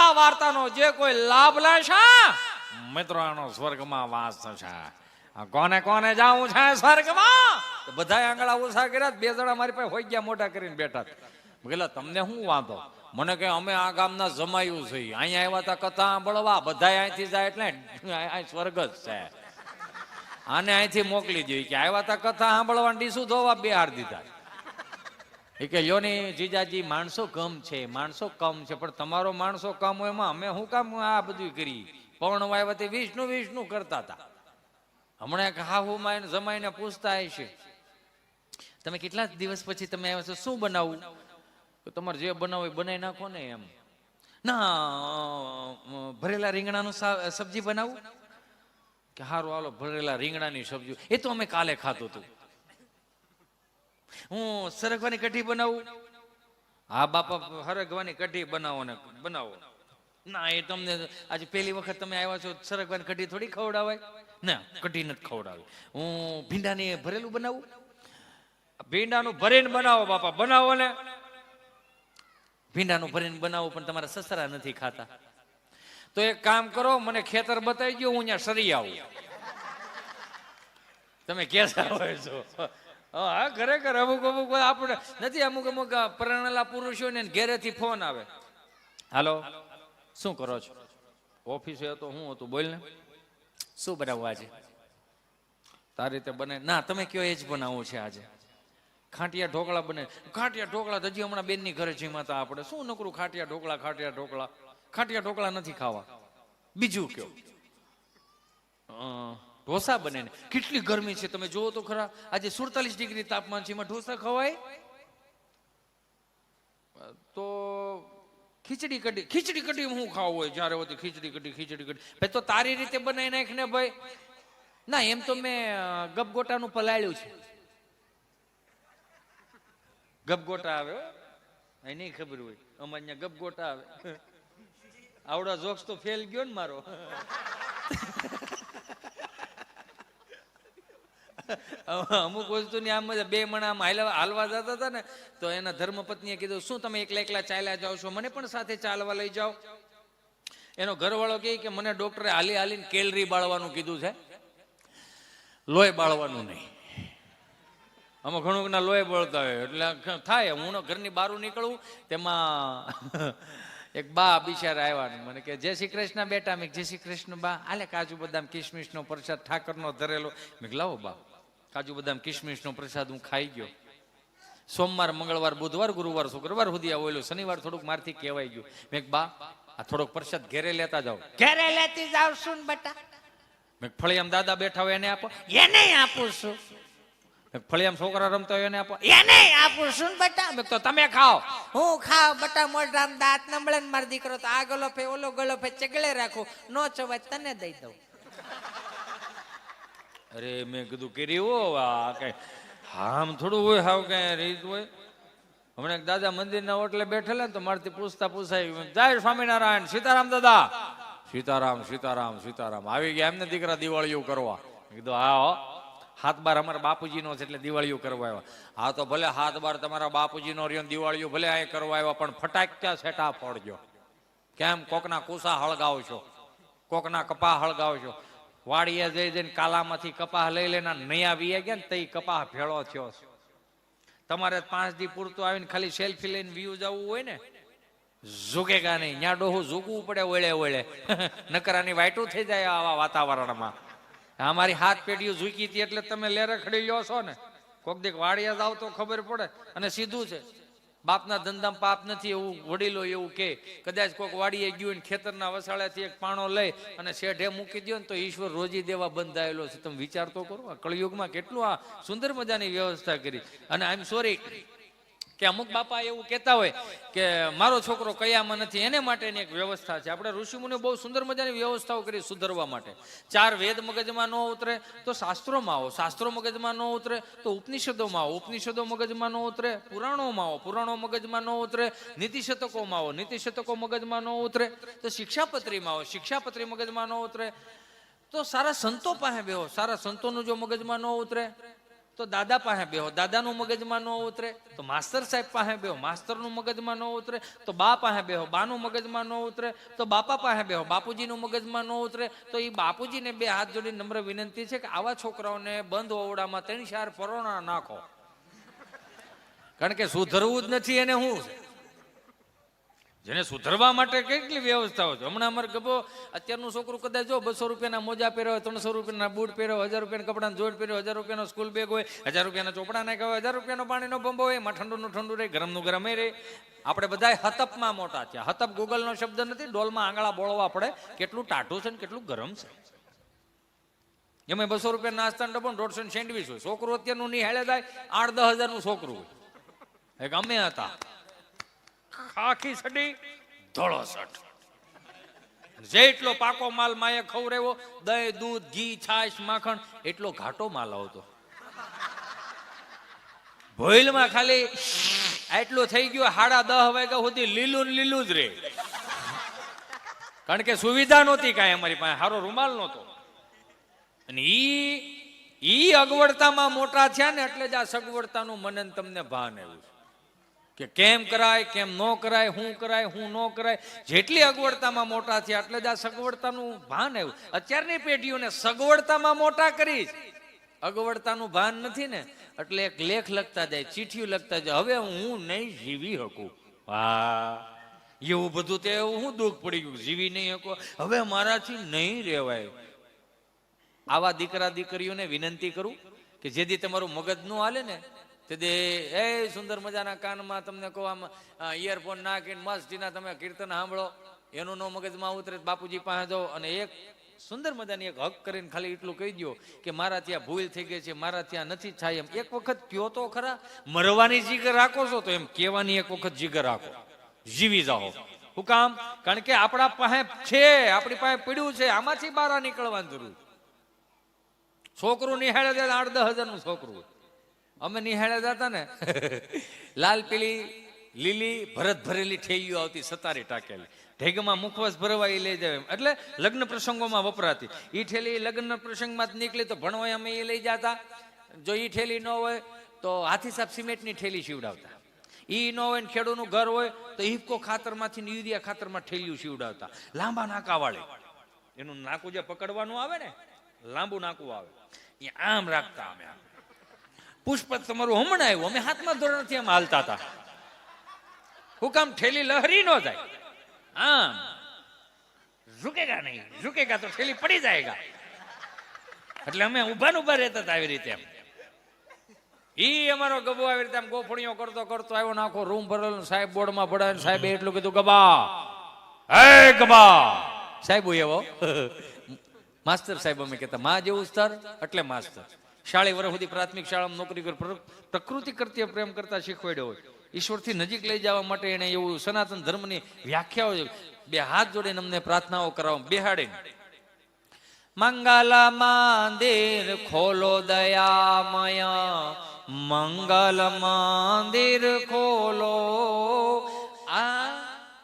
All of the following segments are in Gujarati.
આ વાર્તાનો જે કોઈ લાભ લેશે મિત્રો આનો સ્વર્ગમાં વાસ થશે. કોને કોને જાવું છે સ્વર્ગમાં? બધા આંગળા ઉછા કર્યા. બે જણા મારી પાસે હોઈ ગયા, મોઢા કરીને બેઠા. એટલે તમને શું વાંધો? મને કે અમે આ ગામના જમાયું છે, અહીંયા આવ્યા હતા કથા સાંભળવા. બધા અહીંથી જાય એટલે સ્વર્ગ જ છે. આને અહીંથી મોકલી દે કે આવ્યા હતા કથા સાંભળવા, ડીસું ધોવા બેહાર દીધા. એ કે લ્યો ને જીજાજી, માણસો કમ છે, માણસો કમ છે, પણ તમારો માણસો કમ હોય એમાં અમે શું કામ આ બધું કરી? પૌર્ણ વાયવતી વિષ્ણુ વિષ્ણુ કરતા હતા. હમણાં એક હાહુમાં જમાઈને પૂછતા હશે, તમે કેટલા દિવસ પછી તમે આવ્યા છો, શું બનાવું? તો તમારે જે બનાવો એ બનાવી નાખો ને. એમ ના, ભરેલા રીંગણાનું સબ્જી બનાવું? કે હારું હાલો, ભરેલા રીંગણાની સબ્જી. એ તો અમે કાલે ખાધું હતું. હું સરગવાની કઢી બનાવું? હા બાપા, સરગવાની કઢી બનાવો ને બનાવો. ના, એ તમને આજે પહેલી વખત તમે આવ્યા છો, સરગવાની કઢી થોડી ખવડાવાય? ના, કઢી નથી ખવડાવી. હું ભીંડાની ભરેલું બનાવું? ભીંડાનું ભરીને બનાવો બાપા, બનાવો ને. ભીંડાનું ભરીને બનાવો, પણ તમારા સસરા નથી ખાતા. તો એક કામ કરો, મને ખેતર બતાવી દો, હું અહીંયા સરી આવું. તમે કેસા હોય છો? હા, ખરેખર અમુક અમુક આપણે નથી, અમુક અમુક પરણેલા પુરુષો ને ઘેરેથી ફોન આવે. હાલો, શું કરો છો? ઓફિસે હતો. હું હતું? બોલ ને. શું બનાવવું આજે? તારી રીતે બને ના, તમે કયો એ જ બનાવવું છે આજે. ખાટિયા ઢોકળા બને. ખાટિયા ઢોકળા તો હજી હમણાં બેનની ઘરે જમ્યા હતા આપણે. શું નકરું ખાટિયા ઢોકળા, ખાટિયા ઢોકળા. ખાટિયા ઢોકળા નથી ખાવા. બીજું કયો? ઢોસા બને ને. કેટલી ગરમી છે તમે જોવો તો ખરા. આજે 47 ડિગ્રી તાપમાન છે, એમાં ઢોસા ખવાય? તો ખીચડી કઢી. ખીચડી કઢી હું ખાવું હોય જયારે હોતી? ખીચડી કઢી, ખીચડી કઢી ભાઈ તો તારી રીતે બનાવી નાખ ને ભાઈ. ના, એમ તો મેં ગપગોટાનું પલાળ્યું છે. ગપગોટા આવે અહીં નહીં ખબર હોય, અમારે અહીંયા ગપગોટા આવે. આવડા જોક્સ તો ફેલ ગયો ને મારો. અમુક વસ્તુની આમ બે મણા આમ હાલવા જતા હતા ને, તો એના ધર્મપત્નીએ કીધું, શું તમે એકલા એકલા ચાલ્યા જાઓ છો? મને પણ સાથે ચાલવા લઈ જાઓ. એનો ઘરવાળો કહે કે મને ડોક્ટરે હાલી હાલીને કેલરી બાળવાનું કીધું છે, લોહી બાળવાનું નહીં. આમાં ઘણું ના લોહી બળતા હોય એટલે થાય. હું ઘરની બહાર નીકળું તેમાં એક બા બિચારા આવ્યા, મને કે જય શ્રી કૃષ્ણ બેટા. મેં જય શ્રી કૃષ્ણ બા. આલે કાજુ બદામ કિશમિશનો પ્રસાદ ઠાકરનો ધરેલો. મેં લાવો બા, કાજુ બદામ કિશમિશનો પ્રસાદ હું ખાઈ ગયો. સોમવાર, મંગળવાર, બુધવાર, ગુરુવાર, શુક્રવાર સુધી આવેલો, શનિવાર થોડુંક મારથી કહેવાય ગયું. મેં બા, આ થોડોક પ્રસાદ ઘેરે લેતા જાઓ. ઘેરે લેતી જાવ શું બેટા? મેં ફળિયામ દાદા બેઠા હોય એને આપો. એને આપું છું. ફળિયામ છોકરા રમતા હોય એને આપો. એને આપું છું બેટા. મેં તો તમે ખાઓ. હું ખાવ બેટા, મોઢામ દાંત નમળે ને મારો દીકરો તો આ ગલો ફે ઓલો ગલો ફે ચગલે રાખું, નો ચવાય તને દઈ દઉં. અરે મેં કીધું કર્યું આ કઈ આમ થોડું હોય, હાવ કઈ રીત હોય. હમણાં દાદા મંદિરના ઓટલે બેઠેલા ને તો મારથી પૂછતા પૂછાય, જય સ્વામિનારાયણ, સીતારામ દાદા. સીતારામ સીતારામ સીતારામ. આવી ગયા એમને દીકરા દિવાળીઓ કરવા. કીધું હા, હાથ બાર અમારા બાપુજીનો છે એટલે દિવાળીઓ કરવા આવ્યા. હા તો ભલે હાથ બાર તમારા બાપુજીનો રહ્યો, દિવાળીઓ ભલે અહીં કરવા આવ્યા, પણ ફટાક્યા સેટા ફોડજો. કેમ? કોકના કુસા હળગાવશો, કોકના કપા હળગાવશો. વાડીએ જઈ જઈને કાલામાંથી કપાહ લઈ લેના નયા વીએ ગયા ને તઈ કપાહ ભેળો થયો. તમારે 5 દી પૂરતું આવીને ખાલી સેલ્ફી લઈને વ્યૂ જવું હોય ને, ઝૂકેગા નહીં. ન્યા ડોહું ઝૂકવું પડે ઓળે ઓળે. નકરાની વાઈટું થઈ જાય આવા વાતાવરણમાં. અમારી હાથ પેઢીઓ ઝૂકી હતી એટલે તમે લેરે ખડી લ્યો છો ને. કોક દીક વાડીએ જાવ તો ખબર પડે. અને સીધું છે, બાપના ધંધામાં પાપ નથી એવું વડીલો એવું કે. કદાચ કોઈક વાડીએ ગયું ને ખેતરના વસાળેથી એક પાણો લઈ અને શેઢે મૂકી દો ને તો ઈશ્વર રોજી દેવા બંધાયેલો છે. તમે વિચાર તો કરો, આ કળિયુગમાં કેટલું આ સુંદર મજાની વ્યવસ્થા કરી. અને આઈ એમ સોરી કે અમુક બાપા એવું કહેતા હોય કે મારો છોકરો કયામાં નથી, એને માટેની એક વ્યવસ્થા છે. આપણે ઋષિમુનિઓ બહુ સુંદર મજાની વ્યવસ્થાઓ કરી સુધરવા માટે. 4 વેદ મગજમાં ન ઉતરે તો શાસ્ત્રોમાં આવો, શાસ્ત્રો મગજમાં ન ઉતરે તો ઉપનિષદોમાં આવો, ઉપનિષદો મગજમાં ન ઉતરે પુરાણોમાં આવો, પુરાણો મગજમાં ન ઉતરે નીતિશતકોમાં આવો, નીતિશતકો મગજમાં ન ઉતરે તો શિક્ષાપત્રીમાં આવો, શિક્ષાપત્રી મગજમાં ન ઉતરે તો સારા સંતો પાસે બેહો, સારા સંતોનું જો મગજમાં ન ઉતરે તો દાદા પાસે બેહો, દાદાનું મગજમાં ન ઉતરે તો માસ્તર સાહેબ પાસે બેહો, માસ્તરનું મગજમાં ન ઉતરે તો બા પાસે બેહો, બાનું મગજમાં ન ઉતરે તો બાપા પાસે બેહો, બાપુજીનું મગજમાં ન ઉતરે તો એ બાપુજીને બે હાથ જોડી નમ્ર વિનંતી છે કે આવા છોકરાઓને બંધ ઓરડામાં 3-4 પરોણા નાખો, કારણ કે સુધરવું જ નથી એને. હું જેને સુધરવા માટે કેટલી વ્યવસ્થાઓ છે. હમણાં અમારે ગભો અત્યારનું છોકરું કદાચ જો 200 રૂપિયાના મોજા પહેર્યો હોય, 300 રૂપિયાના બૂટ પહેર્યો, 1000 રૂપિયાના કપડાનો જોડ પહેર્યો, 1000 રૂપિયાનો સ્કૂલ બેગ હોય, 1000 રૂપિયાના ચોપડા નાખ્યા હોય, 1000 રૂપિયાનો પાણીનો બંબો હોય, એમાં ઠંડુનું ઠંડુ રહે, ગરમનું ગરમ રહે. આપણે બધા હતપમાં મોટા છે. હતપ ગૂગલનો શબ્દ નથી, ડોલમાં આંગળા બોળવા પડે કેટલું ટાઢું છે ને કેટલું ગરમ છે. એમાં 200 રૂપિયા નાસ્તા ડબ્બો, 150 સેન્ડવીચ હોય. છોકરું અત્યારનું નિહાળે થાય 8-10 હજારનું છોકરું હોય. એક અમે હતા, આખી સડી ધોળો શર્ટ, જેટલો પાકો માલ માએ ખવરેવો, દહીં, દૂધ, ઘી, છાશ, માખણ, એટલો ઘાટો માલ આવતો. ભોયલમાં ખાલી આટલું થઈ ગયું, 10:30 વાગ્યા સુધી લીલું ને લીલું જ રે, કારણ કે સુવિધા નહોતી કાંઈ અમારી પાસે, સારો રૂમાલ નહોતો. અને ઈ અગવડતામાં મોટા થયા ને એટલે જ આ સગવડતાનું મનન તમને ભાન આવ્યું કે કેમ કરાય, કેમ ન કરાય, શું કરાય, શું ન કરાય. જેટલી અગવડતામાં મોટા થયા એટલે જ આ સગવડતાનું ભાન આવ્યું. અત્યારની પેઢીઓને સગવડતામાં મોટા કરી, અગવડતાનું ભાન નથી ને એટલે એક લેખ લખતા જાય, ચીઠીઓ લખતા જાય, હવે હું નહીં જીવી શકું. હા, એવું બધું તે હું દુઃખ પડી ગયું, જીવી નહીં શકો, હવે મારાથી નહીં રહેવાય. આવા દીકરા દીકરીઓને વિનંતી કરું કે જેથી તમારું મગજ નું હાલે ને તે એ સુંદર મજાના કાનમાં તમને કહો આમ ઇયરફોન નાખીને મસ્તીના તમે કીર્તન સાંભળો, એનું નો મગજમાં ઉતરે, બાપુજી પાસે જાઓ અને એક સુંદર મજાની એક હક કરીને ખાલી એટલું કહી દો કે મારા ત્યાં ભૂલ થઈ ગઈ છે, મારા ત્યાં નથી થાય એમ. એક વખત કયો તો ખરા, મરવાની જીગર રાખો છો તો એમ કહેવાની એક વખત જીગર રાખો, જીવી જાઓ. શું કામ? કારણ કે આપણા પાસે છે, આપણી પાસે પડ્યું છે, આમાંથી બહાર નીકળવાની જરૂર. છોકરું નિહાળે જાય 8-10 હજારનું છોકરું. અમે નિહાળે જતા ને લાલ પીળી લીલી ભરત ભરેલી ઠેલીઓ આવતી, સતારી ટાકેલી, ઢેગમાં મુખવાસ ભરવા એ લઈ જાય. એટલે લગ્ન પ્રસંગોમાં વપરાતી ઈ ઠેલી લગ્ન પ્રસંગમાં જ નીકળી તો ભણવા અમે એ લઈ જતા. જો ઈ ઠેલી ન હોય તો હાથી સાહેબ સિમેન્ટની ઠેલી સીવડાવતા. ઈ ન હોય ને ખેડૂતનું ઘર હોય તો હિપકો ખાતરમાંથી યુરિયા ખાતરમાં ઠેલીઓ સીવડાવતા, લાંબા નાકા વાળી. એનું નાકું જે પકડવાનું આવે ને, લાંબુ નાકું આવે, એ આમ રાખતા. અમે પુષ્પ તમારું હમણાં આવ્યું, અમે 7મા ધોરણથી આમ હાલતા હતા. હું કામ? ઠેલી લહરી ન જાય, આમ ઝુકેગા નહીં, ઝુકેગા તો ઠેલી પડી જાયગા. એટલે અમે ઉભા રહેતા હતા આવી રીતે. ઈ અમારો ગબો આવી રીતે આમ ગોફણીઓ કરતો કરતો આવ્યો, આખો રૂમ ભરેલો. સાહેબ બોર્ડમાં ભણાવે, સાહેબ એટલું કીધું, ગબા, હે ગબા. સાહેબ એવો માસ્તર સાહેબ અમે કહેતા, માં જેવું સ્તર એટલે માસ્તર. 40 વર્ષ સુધી પ્રાથમિક શાળામાં નોકરી કરી, પ્રકૃતિ કરતી પ્રેમ કરતા શીખવાડ્યો હોય. ઈશ્વરથી નજીક લઈ જવા માટે એને એવું સનાતન ધર્મની વ્યાખ્યાઓ, બે હાથ જોડીને અમને પ્રાર્થનાઓ કરાવો, બેહાડીને. મંગલ મંદિર ખોલો દયામય, મંગલ મંદિર ખોલો. આ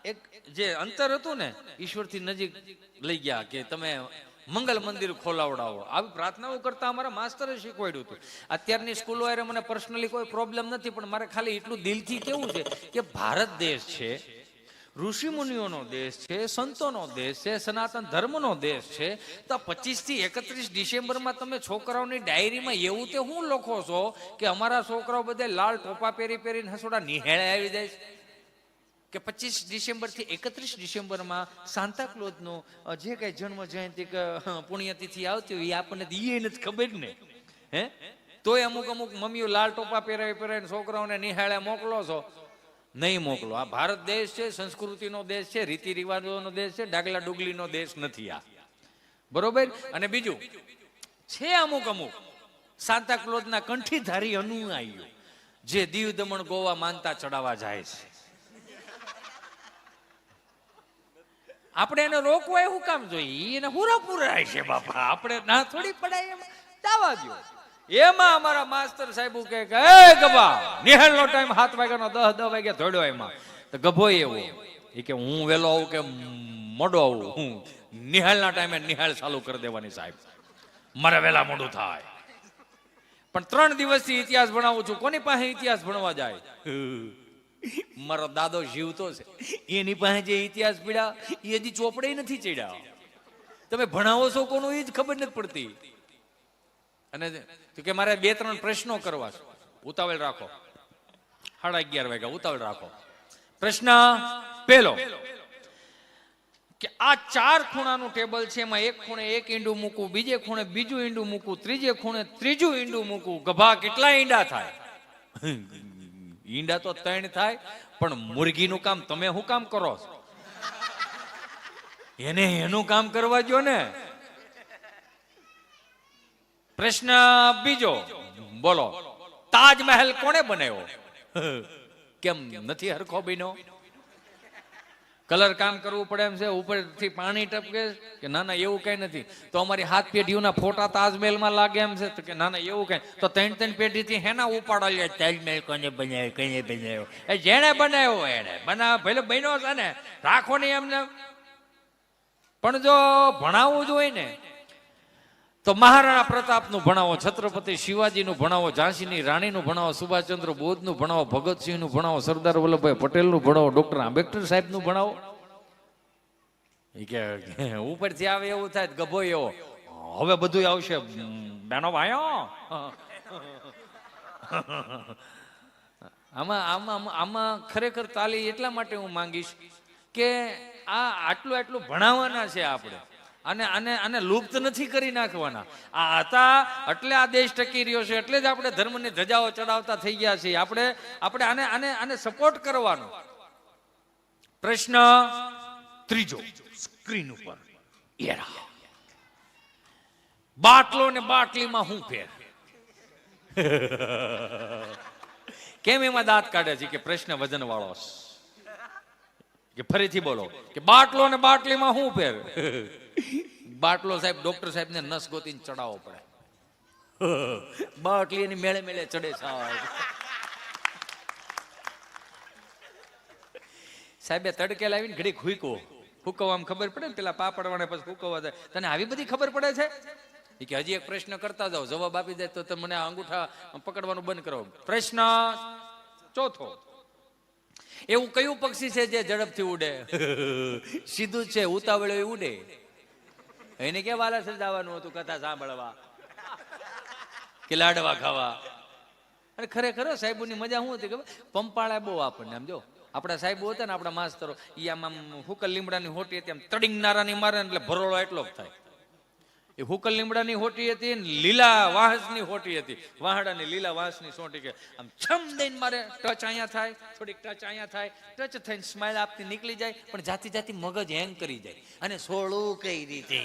એક જે અંતર હતું ને, ઈશ્વરથી નજીક લઈ ગયા કે તમે મંગલ મંદિર ખોલાવડાવો. આવી પ્રાર્થનાઓ કરતા અમારા માસ્ટરે શીખવાડ્યું હતું. અત્યારની સ્કૂલો અરે મને પર્સનલી કોઈ પ્રોબ્લેમ નથી, પણ મારે ખાલી એટલું દિલથી કેવું છે કે ભારત દેશ છે, ઋષિ મુનિઓનો દેશ છે, સંતોનો દેશ છે, સનાતન ધર્મનો દેશ છે. તો 25 થી 31 ડિસેમ્બરમાં તમે છોકરાઓની ડાયરીમાં એવું તે હું લખો છો કે અમારા છોકરાઓ બધા લાલ ટોપા પહેરીને હસોડા નિહાળે આવી જાય છે, કે 25 ડિસેમ્બર થી 31 ડિસેમ્બરમાં સાન્તાક્લોઝનું જે કઈ જન્મ જયંતિ કે પુણ્યતિથિ આવતી હોય એ આપણને એ નથી ખબર ને. હે, તોય અમુક મમ્મીઓ લાલ ટોપા પહેરાવીને છોકરાઓને નિહાળે મોકલો છો. નહીં મોકલો. આ ભારત દેશ છે, સંસ્કૃતિનો દેશ છે, રીતિ રિવાજોનો દેશ છે, ડાગલા ડુગલીનો દેશ નથી આ. બરોબર? અને બીજું છે અમુક સાન્તાક્લોઝના કંઠીધારી અનુયાયીઓ જે દીવ દમણ ગોવા માનતા ચડાવવા જાય છે. આપણે એને રોકવા એવું કામ જોઈએ? એને પૂરા પૂરા છે બાપા, આપણે ના થોડી પડાય એમ દાવા દો. એમાં અમારા માસ્ટર સાહેબ કહે કે એ ગભા, નિહાળનો ટાઈમ 7 વાગ્યાનો 10 વાગ્યા થોડ્યો. એમાં તો ગભો એવો એ કે હું વેલો આવું કે મોડો આવું, હું નિહાળના ટાઈમે નિહાળ ચાલુ કરી દેવાની સાહેબ, મારે વેલા મોડું થાય. પણ 3 દિવસથી ઇતિહાસ ભણાવું છું. કોની પાસે ઇતિહાસ ભણવા જાય? મારો દાદો જીવતો છે, એની પાસે જે ઇતિહાસ પીડ્યા એ હજી ચોપડે નથી ચડ્યા. તમે ભણાવો છો કોનું એ જ ખબર નથી પડતી. અને તો કે મારે 2-3 પ્રશ્નો કરવા છે. ઉતાવળ રાખો, 11:30 વાગ્યા ઉતાવળ રાખો. પ્રશ્ન પહેલો કે આ 4 ખૂણાનું ટેબલ છે, એમાં એક ખૂણે એક ઈંડું મૂકું, બીજે ખૂણે બીજું ઈંડું મૂકું, ત્રીજે ખૂણે ત્રીજું ઈંડું મૂકું. ગભા કેટલા ઈંડા થાય? ઈંડા તો 3 થાય, પણ મુરગીનું કામ તમે શું કામ કરો છો? એને એનું કામ કરવા જો ને. પ્રશ્ન બીજો, બોલો તાજમહેલ કોણે બનાવ્યો? કેમ નથી હરખો બન્યો? કલર કામ કરવું પડે એમ છે? ઉપરથી પાણી ટપકે કે ના ના એવું કઈ નથી. તો અમારી 7 પેઢીઓના ફોટા તાજમહેલમાં લાગે એમ છે? તો કે ના ના એવું કઈ. તો 3 પેઢીથી હેના ઉપાડો? તાજમહેલ કોને બનાવ્યો? કઈ બનાવ્યો? એ જેને બનાવ્યો એને બનાવ, ભલે બન્યો છે ને, રાખો નહીં એમને. પણ જો ભણાવવું જ હોય ને તો મહારાણા પ્રતાપનું ભણાવો, છત્રપતિ શિવાજીનું ભણાવો, ઝાંસીની રાણીનું ભણાવો, સુભાષચંદ્ર બોઝનું ભણાવો, ભગતસિંહનું ભણાવો, સરદાર વલ્લભભાઈ પટેલનું ભણાવો, ડોક્ટર આંબેડકર સાહેબનું ભણાવો. એ કે ઉપરથી આવે એવું થાય ગભો એવો, હવે બધું આવશે બેનો ભાઈઓ. આમાં ખરેખર તાલી એટલા માટે હું માંગીશ કે આટલું ભણાવવાના છે આપણે, આને લુપ્ત નથી કરી નાખવાના. આ હતા એટલે આ દેશ ટકી રહ્યો છે, એટલે જ આપણે ધર્મની ધજાઓ ચડાવતા થઈ ગયા છીએ. આપણે આને સપોર્ટ કરવાનો. પ્રશ્ન ત્રીજો સ્ક્રીન ઉપર, બાટલો ને બાટલીમાં શું ફેર? કેમ એમાં દાંત કાઢે છે? કે પ્રશ્ન વજન વાળો કે ફરીથી બોલો કે બાટલો ને બાટલીમાં શું ફેર? બાટલો સાહેબ ડોક્ટર સાહેબ ને નસ ગોતીને ચડાવવો પડે, બાટલી એની મેળે મેળે ચડે. સાહેબે તડકે લાવીને ઘડી ફૂકવામાં ખબર પડે ને, પેલા પાપડવાને પછી ફૂકવા જાય. તને આવી બધી ખબર પડે છે? કે હજી એક પ્રશ્ન કરતા જાઓ, જવાબ આપી દે તો મને અંગૂઠા પકડવાનું બંધ કરો. પ્રશ્ન ચોથો, એવું કયું પક્ષી છે જે ઝડપથી ઉડે? સીધું જ છે, ઉતાવળે ઉડે. એને કે વાલાસર જવાનું હતું કથા સાંભળવા કે લાડવા ખાવા. અને ખરેખર સાહેબોની મજા શું હતી ખબર? પંપાળા બહુ આપણને. આમ જો આપણા સાહેબો હતા ને, આપણા માસ્તરો, એ આમ હુકલ લીમડાની હોટી હતી, આમ તડિંગ નારાની મારે એટલે ભરોળો એટલો જ થાય. એ હુકલ લીમડાની હોટી હતી, લીલા વાંસની હોટી હતી, વાહડાની લીલા વાંસની સોટી. કે આમ છમ દઈને મારે ટચ અહીંયા થાય, થોડીક ટચ અહીંયા થાય, ટચ થઈને સ્માઇલ આપતી નીકળી જાય, પણ જાતી જાતી મગજ હેંગ કરી જાય. અને સોળું કઈ રીતે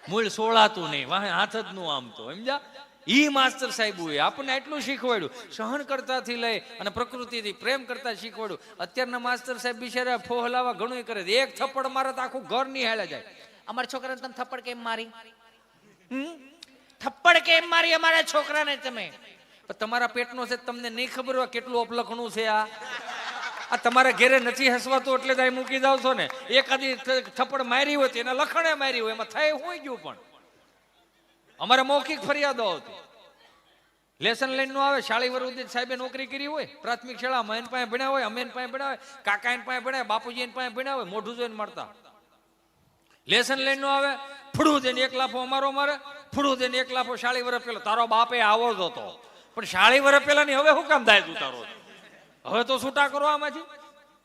મૂળ સોળાતું નહીં, વાહ હાથ જ નું આમ તો સમજા. ઈ માસ્ટર સાહેબોએ આપણને એટલું શીખવાડ્યું, સહન કરતાથી લઈ અને પ્રકૃતિથી પ્રેમ કરતા શીખવાડ્યું. અત્યારના માસ્ટર સાહેબ બિચારા ફોહલાવા ઘણું કરે, એક થપ્પડ મારે તો આખું ઘર નિહાળે જાય. અમારા છોકરાને તમે થપ્પડ કેમ મારી? થપ્પડ કેમ મારી અમારા છોકરાને તમે? તમારા પેટનો છે, તમને નહીં ખબર હોય કેટલું અપલખણું છે. આ તમારા ઘેરે નથી હસવાતું એટલે જ મૂકી જાવ છો ને. એકાદી થપ્પડ મારી હોય એના લખણે મારી હોય, એમાં થાય હોય ગયું. પણ અમારે મૌખિક ફરિયાદો હતી. લેસન લઈને નો આવે, શાળી વરુદી સાહેબે નોકરી કરી હોય, પ્રાથમિક શાળામાં એન પાસે ભણ્યા હોય, અમેન પાસે ભણ્યા હોય, કાકા એન પાસે ભણ્યા, બાપુજી એન પાસે ભણ્યા હોય, મોઢું જોઈને મળતા. લેસન લઈને નો આવે, ફૂડું દઈને 1 લાફો અમારો મારે, ફૂડું દઈને 1 લાફો શાળી વર્ષ પેલા. તારો બાપે આવો જ હતો, પણ શાળી વર્ષ પેલા ની હવે શું કામ દાય ઉતારો? હવે તો છૂટા કરો આમાંથી.